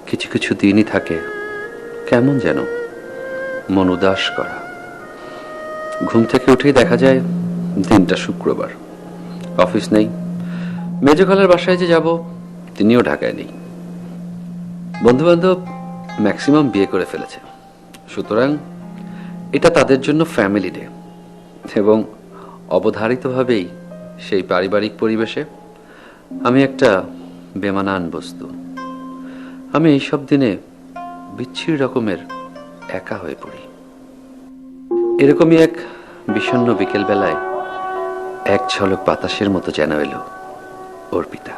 কিছু কিছু দিনই থাকে কেমন যেন মন উদাস করা। ঘুম থেকে উঠেই দেখা যায় দিনটা শুক্রবার, অফিস নেই। মেজো খালার বাসায় যে যাব তিনিও ঢাকায় নেই। বন্ধু বান্ধব ম্যাক্সিমাম বিয়ে করে ফেলেছে, সুতরাং এটা তাদের জন্য ফ্যামিলি ডে। এবং অবধারিতভাবেই সেই পারিবারিক পরিবেশে আমি একটা বেমানান বস্তু। আমি এইসব দিনে বিচ্ছিরি রকমের একা হয়ে পড়ি। এরকমই এক বিষণ্ণ বিকেল বেলায় এক ঝলক বাতাসের মতো যেন এলো অর্পিতা।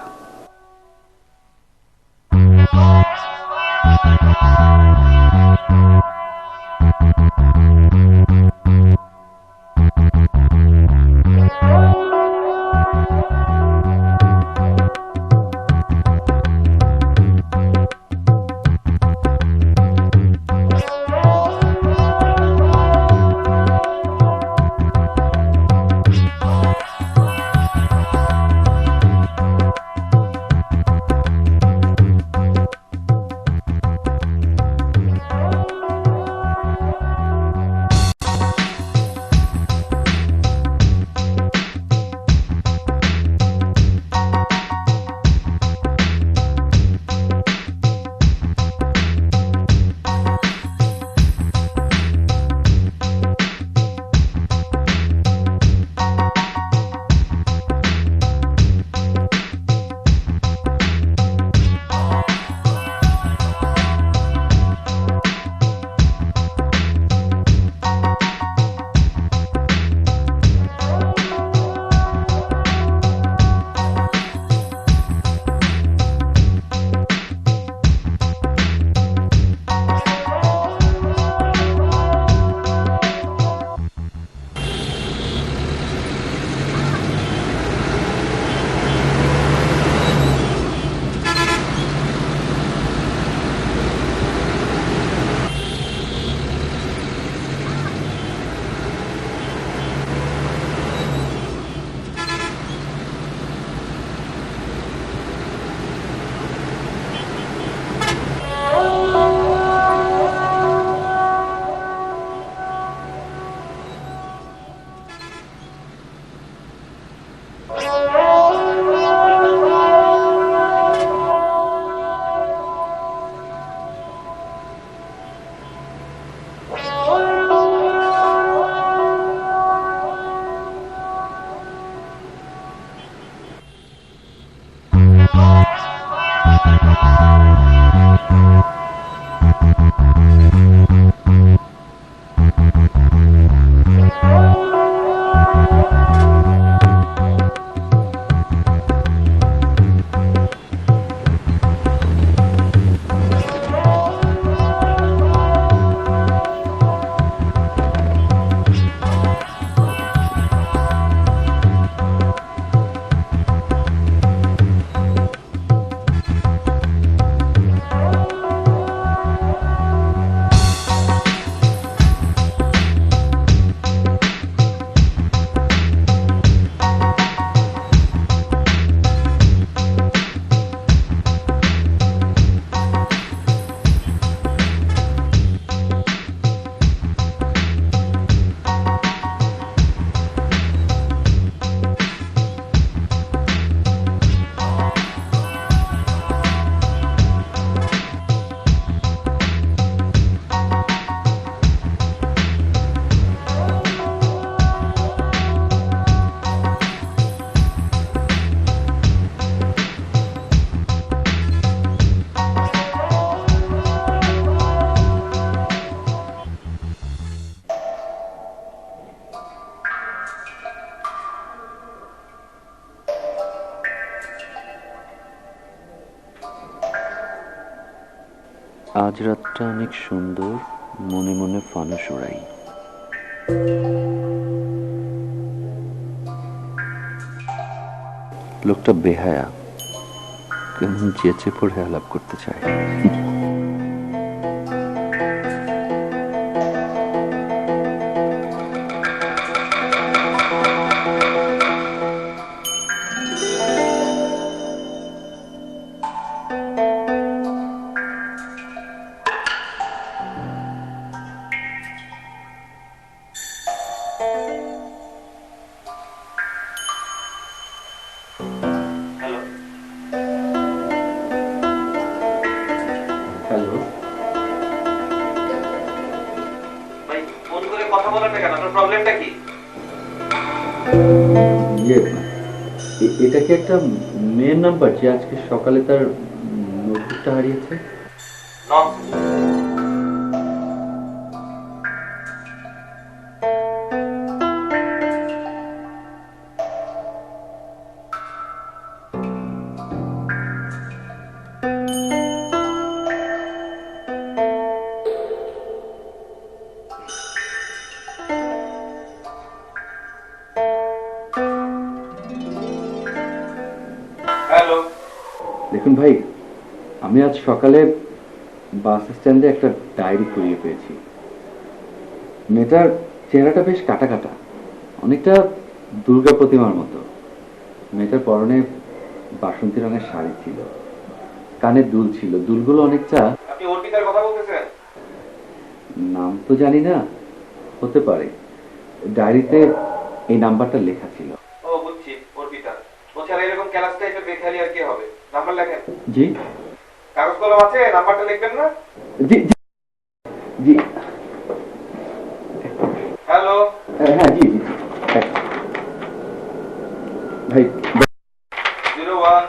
আজ রাতটা অনেক সুন্দর, মনে মনে ফানুস উড়াই। লোকটা বেহায়া, কেমন চেঁচে পড়ে আলাপ করতে চায়। হ্যালো, ভাই ফোন করে কথা বলার না কেন? আপনার প্রবলেমটা কি? এটা কি একটা মেয়ের নাম্বার যে আজকে সকালে তার নোটবুকটা হারিয়েছে? হ্যালো, দেখুন ভাই, আমি আজ সকালে বাস স্ট্যান্ডে একটা ডায়েরি কুড়িয়ে পেয়েছি। মেয়েটার চেহারাটা বেশ কাটা কাটা, অনেকটা দুর্গা প্রতিমার মতো। মেয়েটার পরনে বাসন্তী রঙের শাড়ি ছিল, কানে দুল ছিল, দুলগুলো অনেকটা। আপনি অর্পিতার কথা বলতেছেন? নাম তো জানি না, হতে পারে। ডায়েরিতে এই নাম্বারটা লেখা ছিল। ও বুঝছি, অর্পিতা। বলছি আর এরকম ক্যালাস টাইপের বেখালি আর কি হবে? নাম্বার লেখেন। জি কাগজ কলম আছে? নাম্বারটা লিখবেন না? জি জি জি। হ্যালো, হ্যাঁ জি জি হ্যাঁ। ভাই 01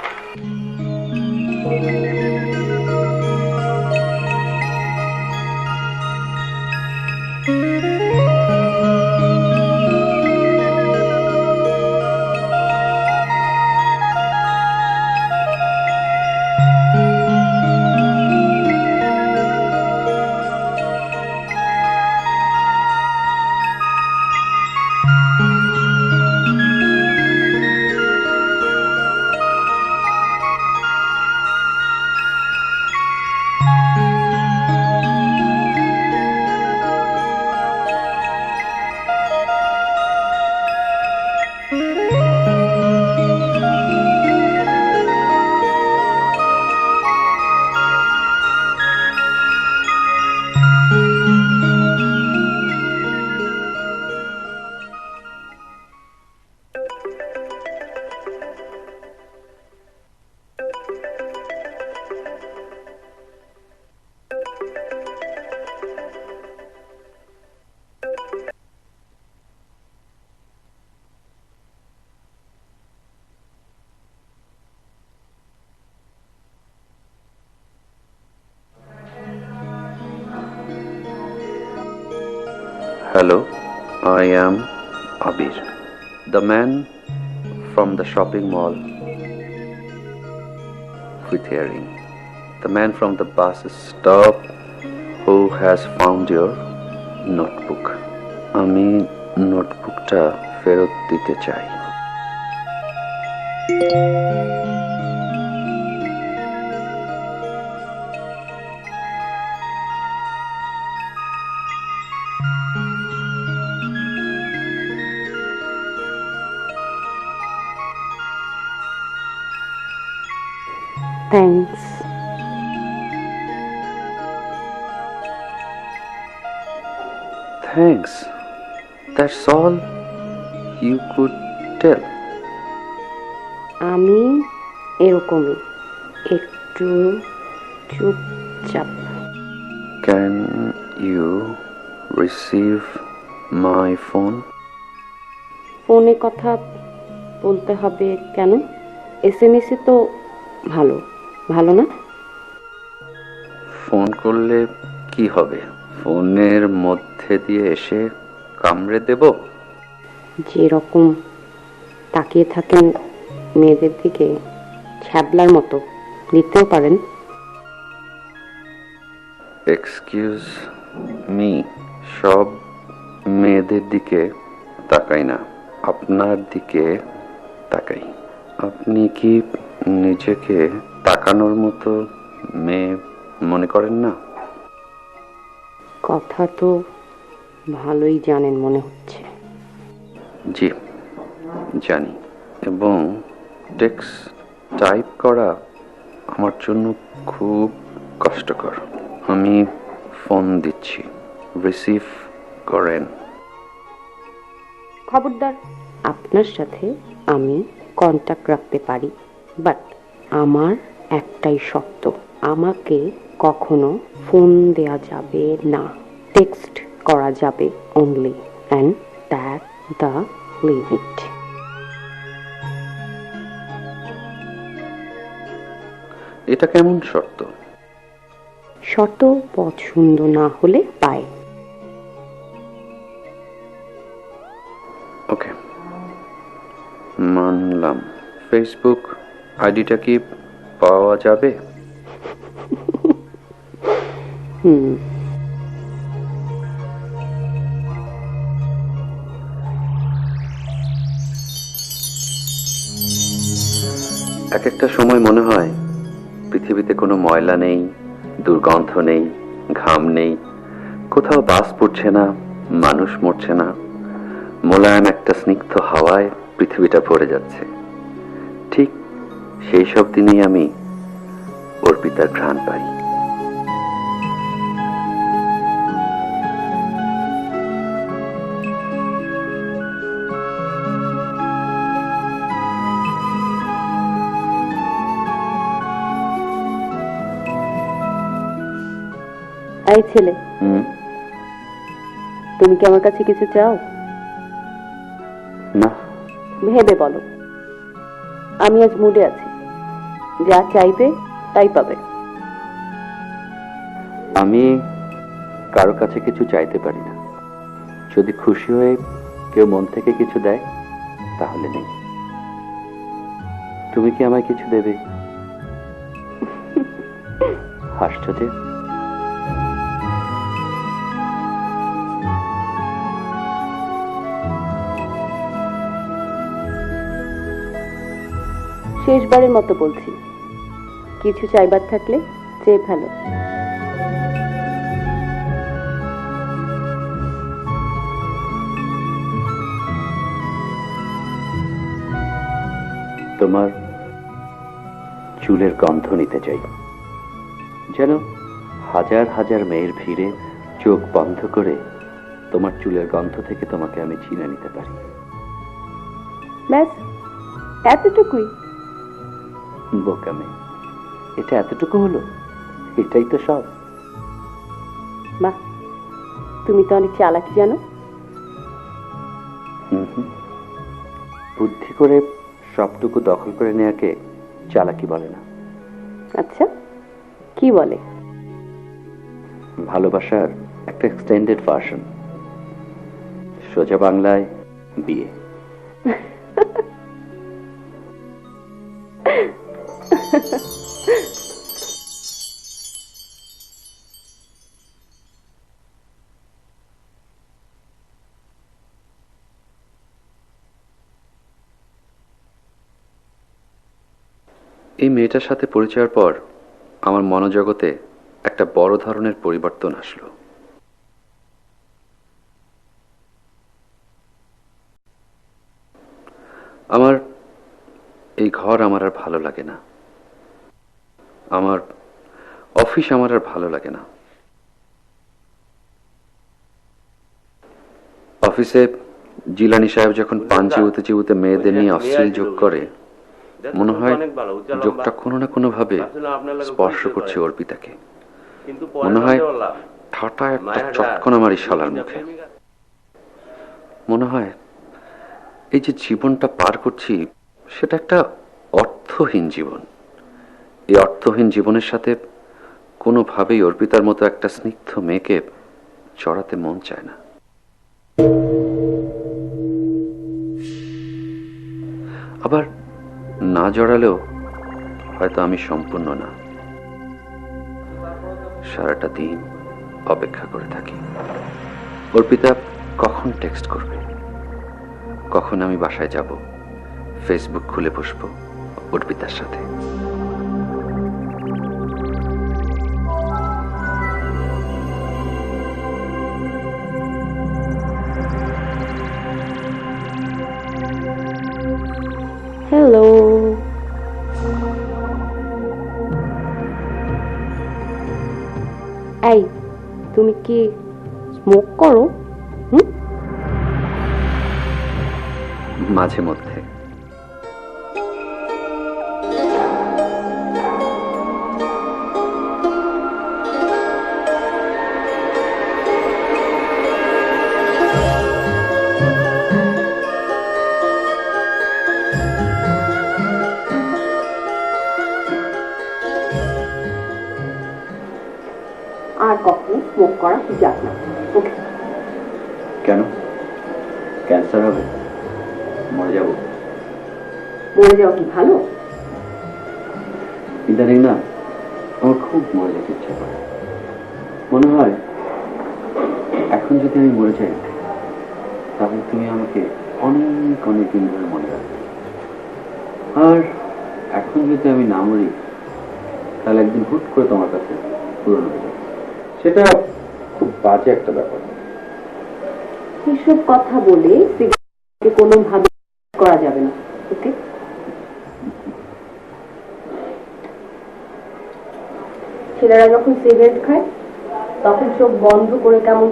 Hello, I am Abir, the man from the shopping mall with earring, the man from the bus stop who has found your notebook. আমি নোটবুকটা ফেরত দিতে চাই। Thanks. Thanks. That's all you could tell. আমি এরকমই, একটু চুপচাপ। Can you receive my phone? ফোনে কথা বলতে হবে কেন? SMS এ তো ভালো, ভালো না? ফোন করলে কি হবে? ফোনের মধ্যে দিয়ে এসে কামড়ে দেব? যেরকম তাকিয়ে থাকেন মেয়েদের দিকে ছ্যাবলার মতো, দিতেও পারেন। এক্সকিউজ মি, সব মেয়েদের দিকে তাকাই না, আপনার দিকে তাকাই। আপনি কি নিজেকে তাকানোর মতো মেয়ে মনে করেন না? কথা তো ভালোই জানেন মনে হচ্ছে। জি জানি, এবং টেক্সট টাইপ করা আমার জন্য খুব কষ্টকর। আমি ফোন দিচ্ছি, রিসিভ করেন। খবরদার, আপনার সাথে আমি কন্টাক্ট রাখতে পারি, বাট আমার একটাই শর্ত, আমাকে কখনো ফোন দেয়া যাবে না, টেক্সট করা যাবে only, and that the limit. এটা কেমন শর্ত? শর্ত পছন্দ না হলে পায়। ওকে, মানলাম। ফেসবুক আইডিটা কি পাওয়া যাবে? হুম, এক একটা সময় মনে হয় পৃথিবীতে কোনো ময়লা নেই, দুর্গন্ধ নেই, ঘাম নেই, কোথাও বাস পড়ছে না, মানুষ মরছে না, মোলায়েম একটা স্নিগ্ধ হাওয়ায় পৃথিবীটা ভরে যাচ্ছে। ঠিক সেই সব দিনেই আমি অর্পিতার ঘ্রাণ পাই। এই ছেলে, তুমি কি আমার কাছে কিছু চাও? না। ভেবে বলো। আমি আজ মুডে আছি, যা চাইবে তাই পাবে। আমি কারো কাছে কিছু চাইতে পারি না। যদি খুশি হয়ে কেউ মন থেকে কিছু দেয় তাহলে নেই। তুমি কি আমায় কিছু দেবে? হাসছো যে? শেষবারের মতো বলছি, কিছু চাইবার থাকলে চেয়ে ফেলো। তোমার চুলের গন্ধ নিতে চাই, যেন হাজার হাজার মেয়ের ভিড়ে চোখ বন্ধ করে তোমার চুলের গন্ধ থেকে তোমাকে আমি চিনে নিতে পারি। ব্যাস, এতটুকুই। বোকামে, এটা এতটুকু হলো? এটাই তো সব? বাহ, তুমি তো অনেক চালাকি জানো। বুদ্ধি করে সবটুকু দখল করে নেয়াকে চালাকি বলে না। আচ্ছা, কি বলে? ভালোবাসার একটা এক্সটেন্ডেড ভার্সন, সোজা বাংলায় বিয়ে। এই মেয়েটার সাথে পরিচয়ের পর আমার মনোজগতে একটা বড় ধরনের পরিবর্তন আসলো। আমার এই ঘর আমার আর ভালো লাগে না, আমার অফিস আমার আর ভালো লাগে না। অফিসে জিলানি সাহেব যখন পান চিবুতে চিবুতে মেয়েদের নিয়ে অশ্লীল যোগ করে, মনে হয় যোগটা কোনো না কোনো ভাবে স্পর্শ করছে অর্পিতাকে। মনে হয় ঠাটা একটা চটকনা মারি শালার মুখে। মনে হয় এই যে জীবনটা পার করছি সেটা একটা অর্থহীন জীবন। এই অর্থহীন জীবনের সাথে কোনোভাবেই অর্পিতার মতো একটা স্নিগ্ধ মেয়েকে জড়াতে মন চায় না। আবার না জড়ালেও হয়তো আমি সম্পূর্ণ না। সারাটা দিন অপেক্ষা করে থাকি অর্পিতা কখন টেক্সট করবে, কখন আমি বাসায় যাব, ফেসবুক খুলে বসবো অর্পিতার সাথে। হ্যালো, এই তুমি কি স্মোক করো? মাঝে মধ্যে। আর কখনো স্মোক করা যাক না, ওকে? কেন? ক্যান্সার হবে? মরে যাব? মরে যাওয়া কি ভালো? ইদানিং না আমার খুব মরে যেতে ইচ্ছা করে। মনে হয় এখন যদি আমি মরে যাই তাহলে তুমি আমাকে অনেক অনেক দিন ধরে মনে রাখবে, আর এখন যদি আমি না মরি তাহলে একদিন হুট করে তোমার কাছে পুরনো হয়ে যাবে। সেটা খুব বাজে একটা ব্যাপার। এসব কথা বলে সিগারেটকে কোনোভাবে করা যাবে না, ওকে? ছেলেরা যখন সিগারেট খায় তখন চোখ বন্ধ করে কেমন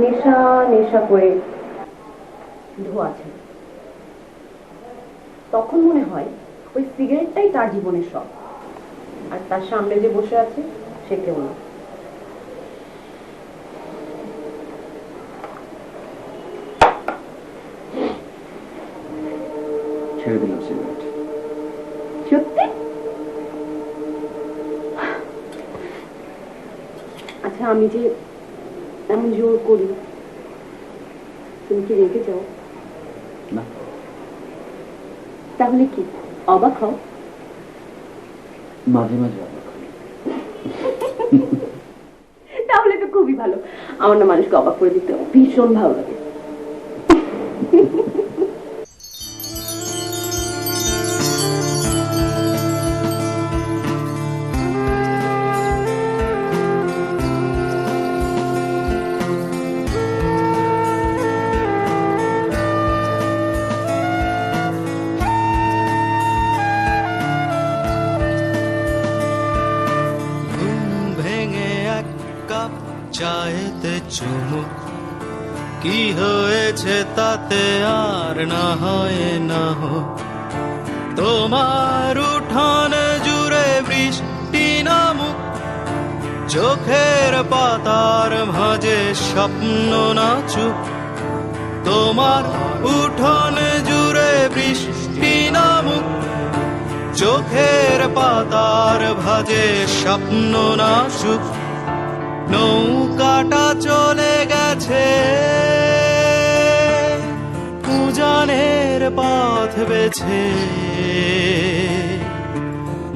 নেশা নেশা করে ধোয়া ছাড়ে। তখন মনে হয় ওই সিগারেটটাই তার জীবনের সব, আর তার সামনে যে বসে আছে সে কেউ না। ছেড়ে দিলাম সিগারেট। সত্যি? আচ্ছা, আমি যে এমন জোর করি, তুমি কি রেগে যাও? না। তাহলে কি অবাক হও? মাঝে মাঝে অবাক হই। তাহলে তো খুবই ভালো। আমার না মানুষকে অবাক করে দিতে ভীষণ ভালো লাগে। চাইতে চুমুক কি হয়েছে তাতে আর না হয় না হোক, তোমার উঠান জুড়ে বৃষ্টি নামুক, চোখের পাতার ভাঁজে স্বপ্ন নাচুক, তোমার উঠান জুড়ে বৃষ্টি নামুক, চোখের পাতার ভাঁজে স্বপ্ন নাচুক, নৌকাটা চলে গেছে উজানের পথ বেছে,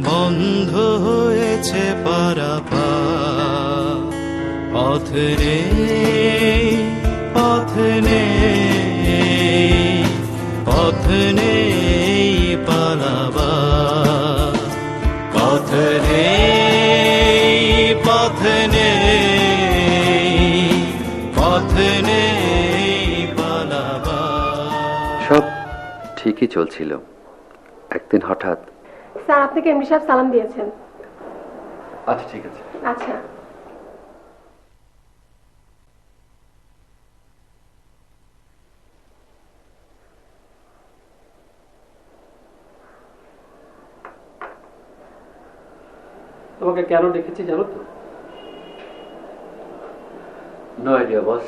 বন্ধ হয়েছে পারাপার, পথ নেই পথ নেই পথ নেই পালাবার, পথ নেই পথ নেই পথ নেই পালাবার। সব ঠিকই চলছিল, একদিন হঠাৎ। স্যার, আপনাকে এমডি সাহেব সালাম দিয়েছেন। আচ্ছা ঠিক আছে। আচ্ছা। তোমাকে কেন ডেকেছি জানো তো? নো আইডিয়া বস।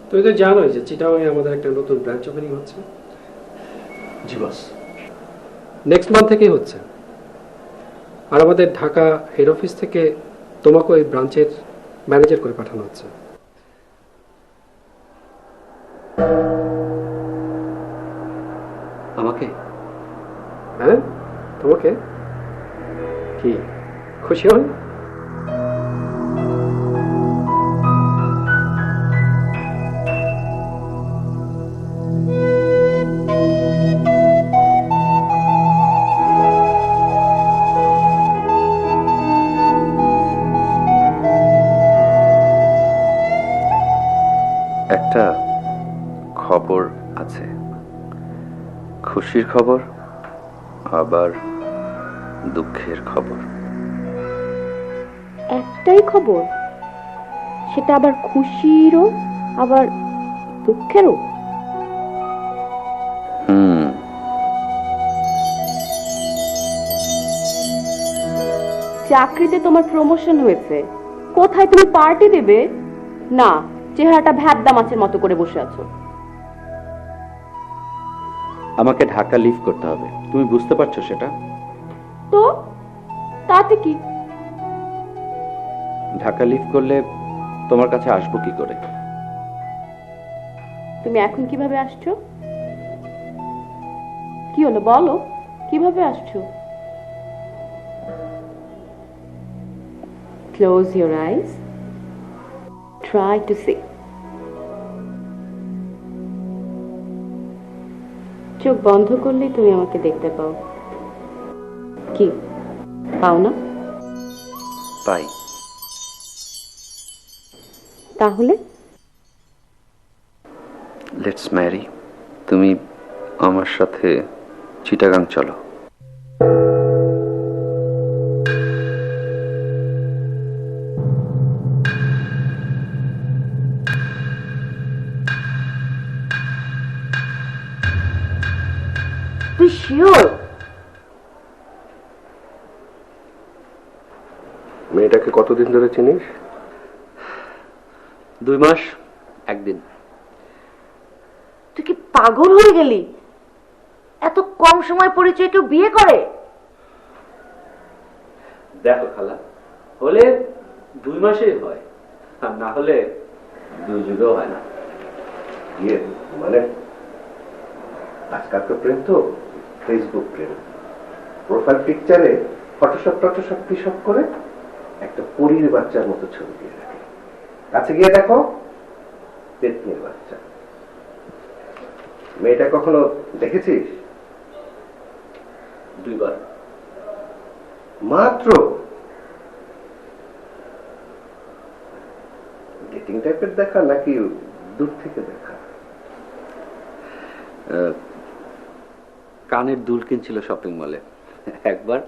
তুমি তো জানোই যে চিটাগাংয়ে আমাদের একটা নতুন ব্রাঞ্চ ওপেনিং হচ্ছে। জি বস। নেক্সট মান্থ থেকেই হচ্ছে, আর আমাদের ঢাকা হেড অফিস থেকে তোমাকে ওই ব্রাঞ্চের ম্যানেজার করে পাঠানো হচ্ছে। আমাকে? হ্যাঁ, তোমাকে। কি খুশি হন? একটা খবর আছে, খুশির খবর আবার দুঃখের খবর। একটাই খবর, সেটা আবার খুশিরও আবার দুঃখেরও। চাকরিতে তোমার প্রমোশন হয়েছে, কোথায় তুমি পার্টি দেবে? না, চেহারাটা ভ্যাবদা মাছের মতো করে বসে আছো। আমাকে ঢাকা লিভ করতে হবে, তুমি বুঝতে পারছো সেটা? তো তাতে কি? ঢাকা লিভ করলে তোমার কাছে আসবো কি করে? তুমি এখন কিভাবে আসছো? কি হলো বলো, কিভাবে আসছো? Close your eyes. Try to see. চোখ বন্ধ করলেই তুমি আমাকে দেখতে পাও। কি পাও না? পাই। তাহলে লেটস ম্যারি। তুমি আমার সাথে চিটাগাং চলো। তুই শিওর? মেয়েটাকে কতদিন ধরে চিনিস? 2 মাস 1 দিন। তুই কি পাগল হয়ে গেলি? এত কম সময় পরিচয় কেউ বিয়ে করে? দেখো খালা, হলে 2 মাসেই হয়, আর না হলে 2 যুগেও হয় না। ইয়ে মানে আজকাল তো প্রেম তো ফেসবুক প্রেম, প্রোফাইল পিকচারে ফটোশপ কি সব করে একটা পরীর বাচ্চার মতো ছবি দিয়ে রাখে, কাছে গিয়ে দেখো পেতনির বাচ্চা। মেয়েটা কখনো দেখেছিস? 2 বার মাত্র। ডেটিং টাইপের দেখা নাকি দূর থেকে দেখা? কানের দুল কিনছিল শপিং মলে একবার,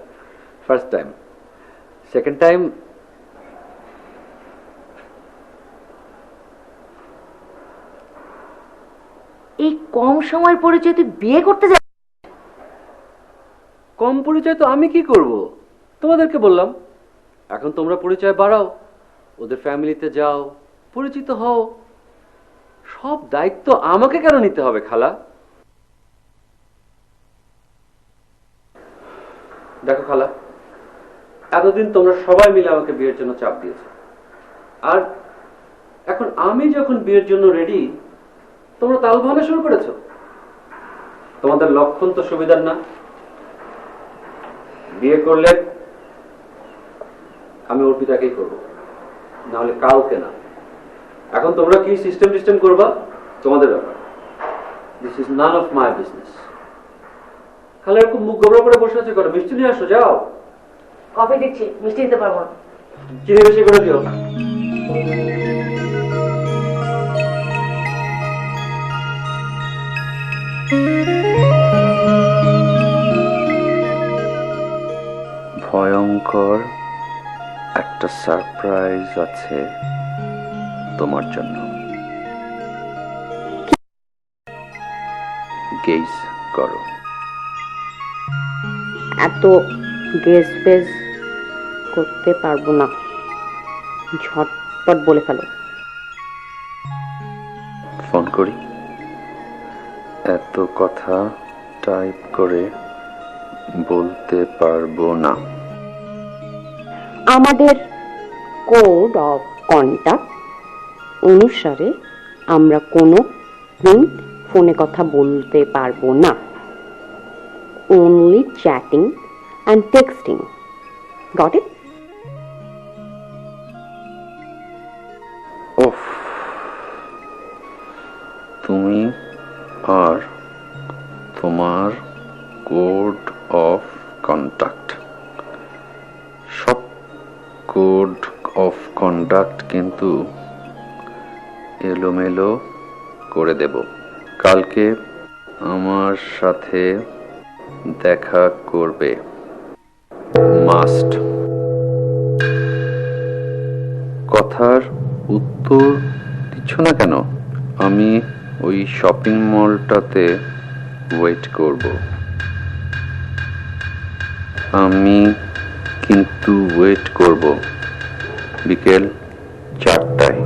ফার্স্ট টাইম। সেকেন্ড টাইম এই কম সময় পরিচয় তুই বিয়ে করতে যাস? কম পরিচয় তো আমি কি করব, তোমাদেরকে বললাম। এখন তোমরা পরিচয় বাড়াও, ওদের ফ্যামিলিতে যাও, পরিচিত হও। সব দায়িত্ব আমাকে কেন নিতে হবে খালা? দেখো খালা, এতদিন তোমরা সবাই মিলে আমাকে বিয়ের জন্য চাপ দিয়েছো, আর এখন আমি যখন বিয়ের জন্য রেডি, তোমরা তাল ভাঙা শুরু করেছো। তোমাদের লক্ষণ তো সুবিধার না। বিয়ে করলে আমি অর্পিতাকেই করব, না হলে কাউকে না। এখন তোমরা কি সিস্টেম করবা তোমাদের ব্যাপার, this is none of my business. খালা এরকম মুখ গোবরা করে বসে আছে, করো মিষ্টি নিয়ে আসো, যাও। কফি দিচ্ছি, মিষ্টি দিতে পারবো না। চিনি বেশি করে দিও। ভয়ঙ্কর একটা সারপ্রাইজ আছে তোমার জন্য। গেজ করো। এত গেস ফেস করতে পারবো না, ঝটপট বলে ফেলো। ফোন করি? এত কথা টাইপ করে বলতে পারবো না। আমাদের কোড অফ কন্ডাক্ট অনুসারে আমরা কোনো ফোনে কথা বলতে পারবো না। only chatting and texting. Got it? ওফ, তুমি আর তোমার কোড অফ কন্ডাক্ট, সব কোড অফ কন্ডাক্ট কিন্তু এলোমেলো করে দেব। কালকে আমার সাথে দেখা করবে, মাস্ট। কথার উত্তর দিচ্ছ না কেন? আমি ওই শপিং মলটাতে ওয়েট করব। আমি কিন্তু ওয়েট করব বিকেল 4টায়।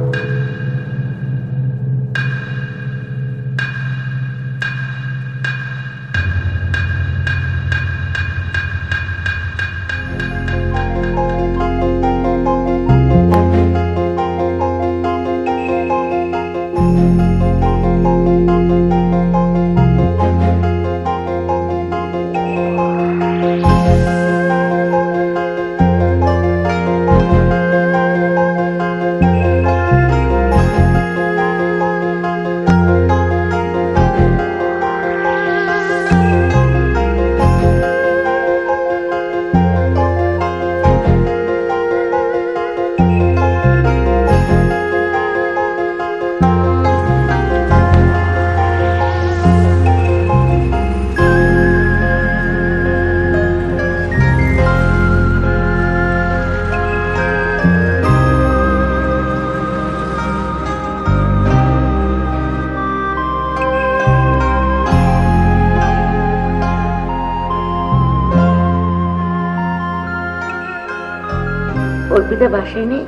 অর্পিতা বাসায় নেই?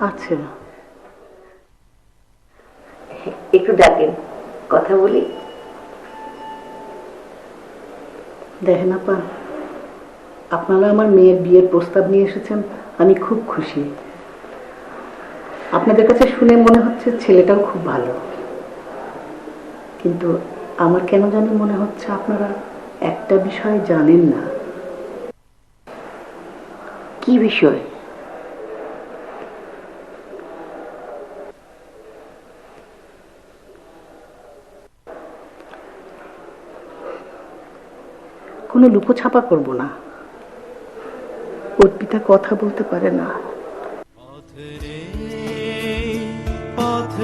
আচ্ছা, একটু ডাকেন, কথা বলি। দেখেন আপা, আপনারা আমার মেয়ের বিয়ের প্রস্তাব নিয়ে এসেছেন, আমি খুব খুশি। আপনাদের কাছে শুনে মনে হচ্ছে ছেলেটাও খুব ভালো, কিন্তু আমার কেন জানি মনে হচ্ছে আপনারা একটা বিষয় জানেন না। কি বিষয়? কোনো লুকোছাপা করব না। অর্পিতা কথা বলতে পারে না। পথ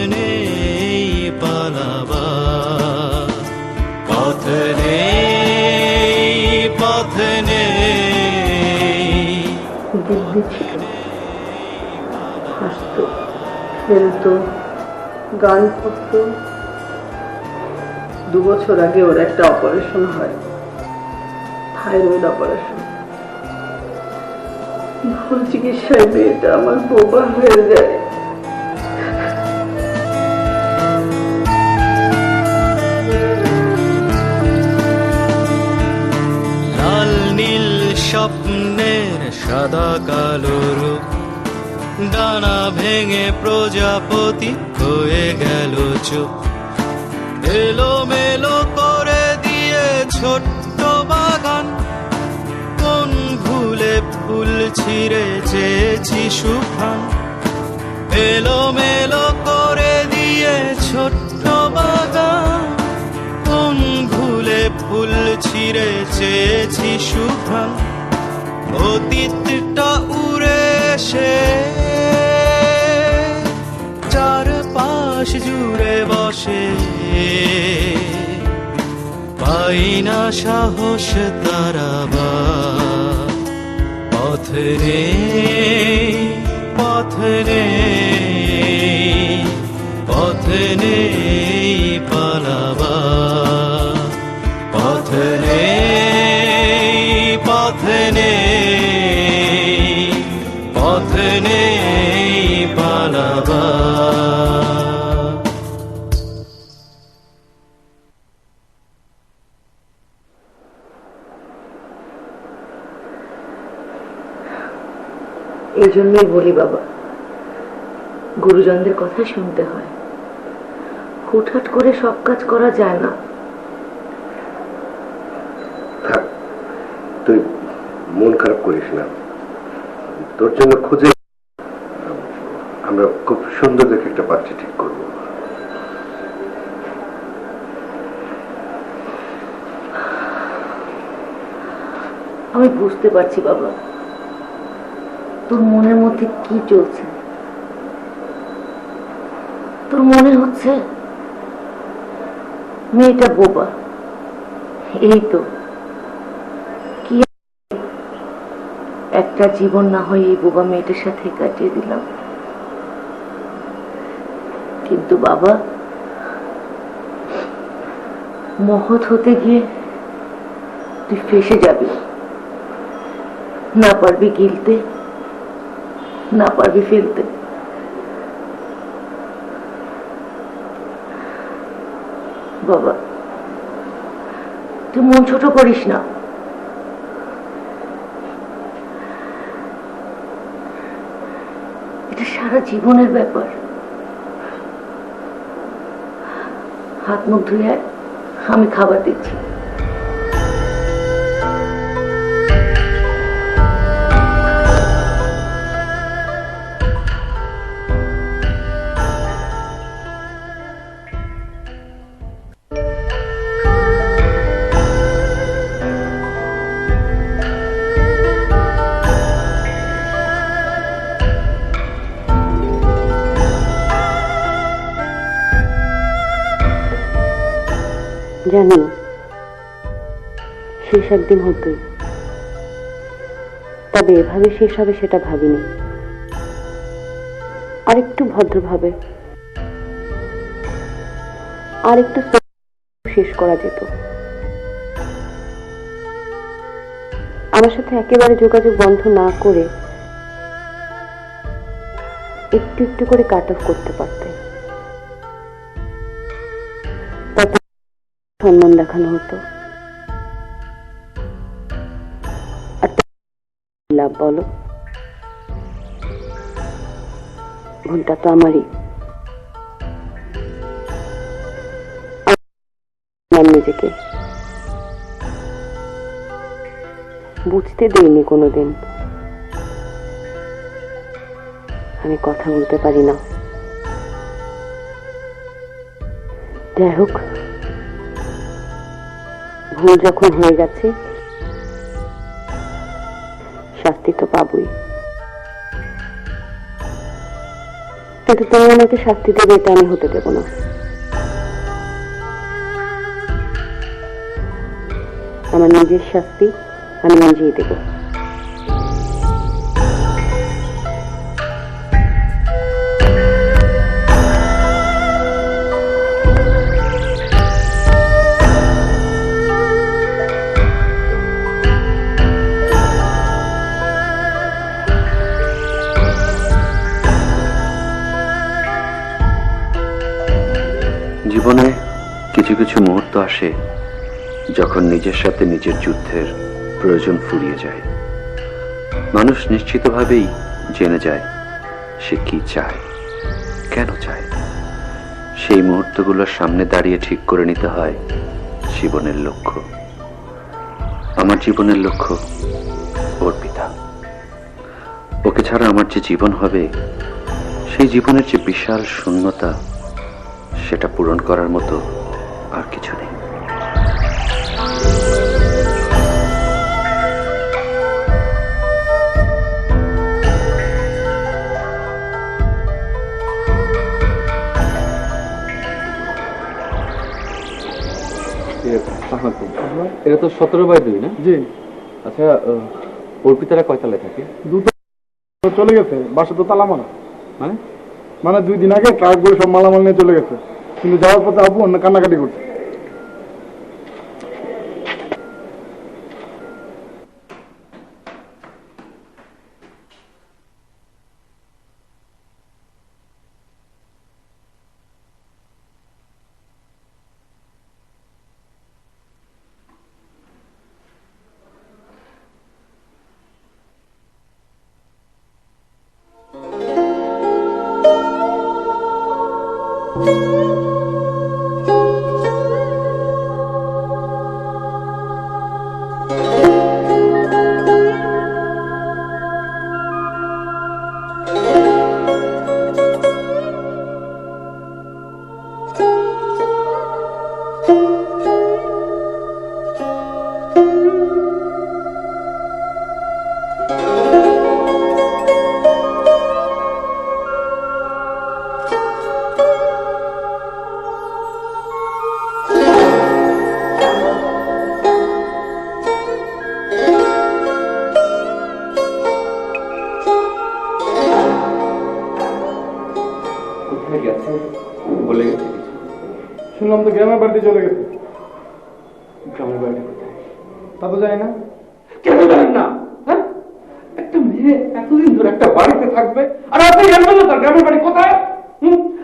নেই পালাবার, পথ নেই। দিব্যি ছিল, হাসতো, খেলতো, গান করতো। 2 বছর আগে ওর একটা অপারেশন হয়, থাইরয়েড অপারেশন। ভুল চিকিৎসায় মেয়েটা আমার বোবা হয়ে যায়। লাল নীল স্বপ্নের সাদা কালো রূপ, ডানা ভেঙে প্রজাপতি হয়ে গেল চুপ। এলোমেলো করে দিয়ে ছোট্ট বাগান, কোন ভুলে ফুল ছিঁড়ে চেয়েছি সুখান। এলোমেলো করে দিয়ে ছোট্ট বাগান, কোন ভুলে ফুল ছিঁড়ে চেয়েছি সুখান। অতীতটা উড়ে এসে চারপাশ জুড়ে বসে, পাই না সাহস তারাবার। পথ নেই, পথ নেই, পথ নেই পালাবার। পথ নেই, পথ নেই, পথ নেই পালাবার। এই জন্যই বলি বাবা, গুরুজনদের কথা শুনতে হয়, হুটহাট করে সব কাজ করা যায় না। থাক, তুই মন খারাপ করিস না, তোর জন্য খুঁজে আমরা খুব সুন্দর দেখে একটা পাত্রী ঠিক করব। আমি বুঝতে পারছি বাবা, তোর মনের মধ্যে কি চলছে। তোর মনে হচ্ছে মেয়েটা বোবা, এই তো কি একটা জীবন না হয় এই বোবা মেয়েটার সাথে কাটিয়ে দিলাম। কিন্তু বাবা, মহৎ হতে গিয়ে তুই ফেসে যাবি, না পারবি গিলতে, না পারবি ফেলতে। বাবা, তুই মন ছোট করিস না। এটা সারা জীবনের ব্যাপার। হাত মুখ ধুয়ে আমি খাবার দিচ্ছি। জানি শেষ একদিন হতোই, তবে এভাবে শেষ হবে সেটা ভাবিনি। আরেকটু ভদ্রভাবে, আরেকটু শেষ করা যেত। আমার সাথে একেবারে যোগাযোগ বন্ধ না করে একটু একটু করে কাট অফ করতে পারতে, সম্মান দেখানো হতো। লাভ বলো, ভুলটা তো আমারই। নিজেকে বুঝতে দেইনি কোনোদিন। আমি কথা বলতে পারি না। যাই হোক, ভুল যখন হয়ে গেছে শাস্তি তো পাবই। কিন্তু তুমি আমাকে শাস্তি দেবে এটা আমি হতে দেব না। আমার নিজের শাস্তি আমি নিজেই দেব। জীবনে কিছু কিছু মুহূর্ত আসে যখন নিজের সাথে নিজের যুদ্ধের প্রয়োজন ফুরিয়ে যায়। মানুষ নিশ্চিতভাবেই জেনে যায় সে কি চায়, কেন চায়। সেই মুহূর্তগুলোর সামনে দাঁড়িয়ে ঠিক করে নিতে হয় জীবনের লক্ষ্য। আমার জীবনের লক্ষ্য অর্পিতা। ওকে ছাড়া আমার যে জীবন হবে, সেই জীবনের যে বিশাল শূন্যতা, সেটা পূরণ করার মতো আর কিছু নেই। এটা তো 17/2 না? জি। আচ্ছা, অর্পিতারা কয়তলায় থাকে? চলে গেছে, বাসা তো তালা মারা। মানে মানে 2 দিন আগে ট্রাক করে সব মালামাল নিয়ে চলে গেছে, কিন্তু যাওয়ার পথে আব্বু অন্য কান্নাকাটি করছে। শুনলাম তো গ্রামের বাড়িতে চলে গেছে। গ্রামের বাড়িতে কোথায়? তা তো জানি না। কেন জানেন না? হ্যাঁ, একটা মেয়ে এতদিন ধরে একটা বাড়িতে থাকবে আর আপনি জানবেন না তার গ্রামের বাড়ি কোথায়?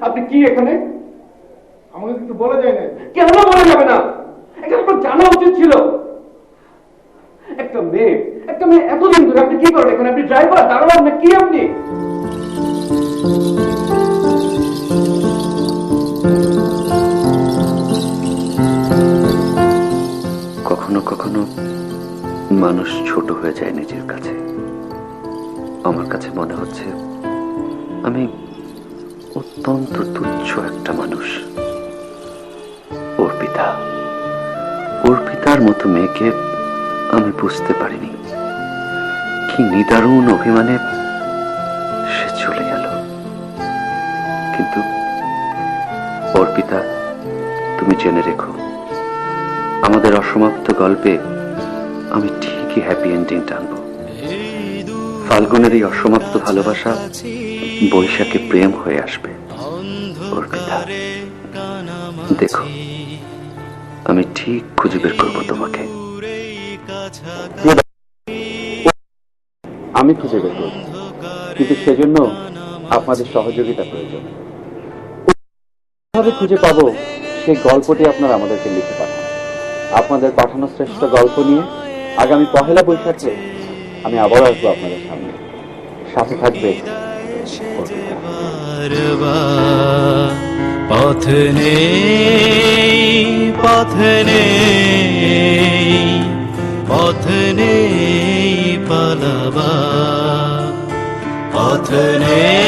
আপনি কি এখানে? আমাকে কিন্তু বলা যায় না। কেন বলা যাবে না? এটা আপনার জানা উচিত ছিল। একটা মেয়ে এতদিন ধরে আপনি কি করেন এখানে? আপনি ড্রাইভার, দারোয়ান না কি আপনি? কখনো কখনো মানুষ ছোট হয়ে যায় নিজের কাছে। আমার কাছে মনে হচ্ছে আমি অত্যন্ত তুচ্ছ একটা মানুষ। অর্পিতার মতো মেয়েকে আমি বুঝতে পারিনি। কি নিদারুণ অভিমানে সে চলে গেল। কিন্তু অর্পিতা, তুমি জেনে রেখো, আমাদের অসমাপ্ত গল্পে আমি ঠিকই হ্যাপি এন্ডিং টানবো। ফাল্গুনের এই অসমাপ্ত ভালোবাসা বৈশাখে প্রেম হয়ে আসবে। অর্পিতা, দেখো, আমি ঠিক খুঁজে বের করবো তোমাকে। আমি খুঁজে বের করব, কিন্তু সেজন্য আপনাদের সহযোগিতা প্রয়োজন। কিভাবে খুঁজে পাবো সেই গল্পটি আপনারা আমাদেরকে লিখে পাঠান। আপনাদের পাঠানো শ্রেষ্ঠ গল্প নিয়ে আগামী 1 বৈশাখে আমি আবার আসবো আপনাদের সামনে। সাথে থাকবে পথ নেই, পথ নেই, পথ নেই পালাবার, পথ নেই।